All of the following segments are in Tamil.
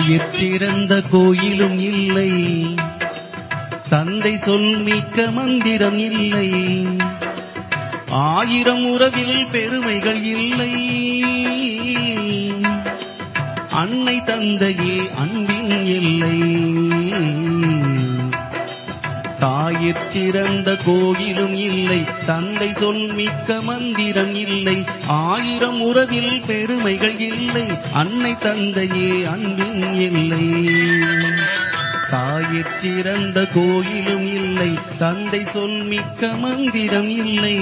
தாயிற் சிறந்த கோயிலும் இல்லை, தந்தை சொல் மிக்க மந்திரம் இல்லை, ஆயிரம் உறவில் பெருமைகள் இல்லை, அன்னை தந்தையே அன்பின் எல்லை. தாயிற் சிறந்த கோயிலும் இல்லை, தந்தை சொல் மிக்க மந்திரம் இல்லை, ஆயிரம் உறவில் பெருமைகள் இல்லை, அன்னை தந்தையே அன்பின் எல்லை. தாயிற் சிறந்த கோயிலும் இல்லை, தந்தை சொல் மிக்க மந்திரம் இல்லை.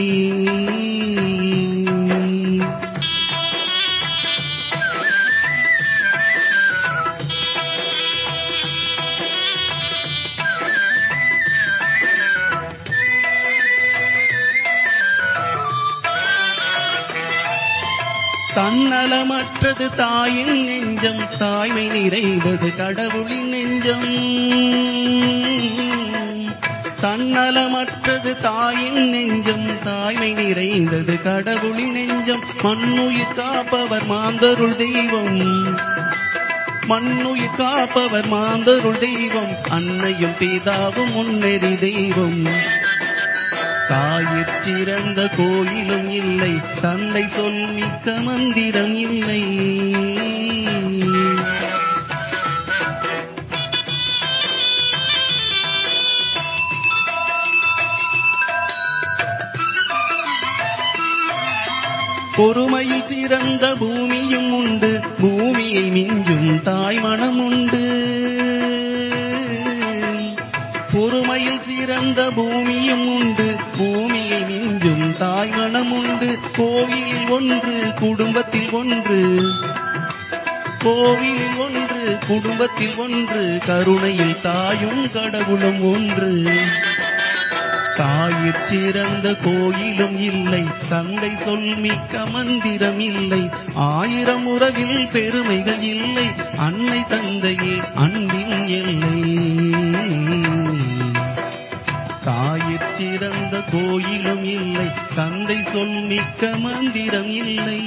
தன்னலமற்றது தாயின் நெஞ்சம், தாய்மை நிறைந்தது கடவுளின் நெஞ்சம். தன்னலமற்றது தாயின் நெஞ்சம், தாய்மை நிறைந்தது கடவுளின் நெஞ்சம். மண்ணுயிர் காப்பவர் மாந்தருள் தெய்வம், மண்ணுயிர் காப்பவர் மாந்தருள் தெய்வம், அன்னையும் பிதாவும் முன்னெறி தெய்வம். தாயிற் சிறந்த கோயிலும் இல்லை, தந்தை சொல் மிக்க மந்திரம் இல்லை. பொறுமையில் சிறந்த பூமியும் உண்டு, பூமியை மிஞ்சும் தாய் மனம் உண்டு. பொறுமையில் சிறந்த பூமியும் உண்டு, பூமியை மிஞ்சும் தாய் மனம் உண்டு. கோயிலில் ஒன்று குடும்பத்தில் ஒன்று, கோவிலில் ஒன்று குடும்பத்தில் ஒன்று, கருணையில் தாயும் கடவுளும் ஒன்று. தாயிற் சிறந்த கோயிலும் இல்லை, தந்தை சொல் மிக்க மந்திரம் இல்லை, ஆயிரம் உறவில் பெருமைகள் இல்லை, அன்னை தந்தையே அன்பின் எல்லை. தாயிற் சிறந்த கோயிலும் இல்லை, தந்தை சொல் மிக்க மந்திரம் இல்லை.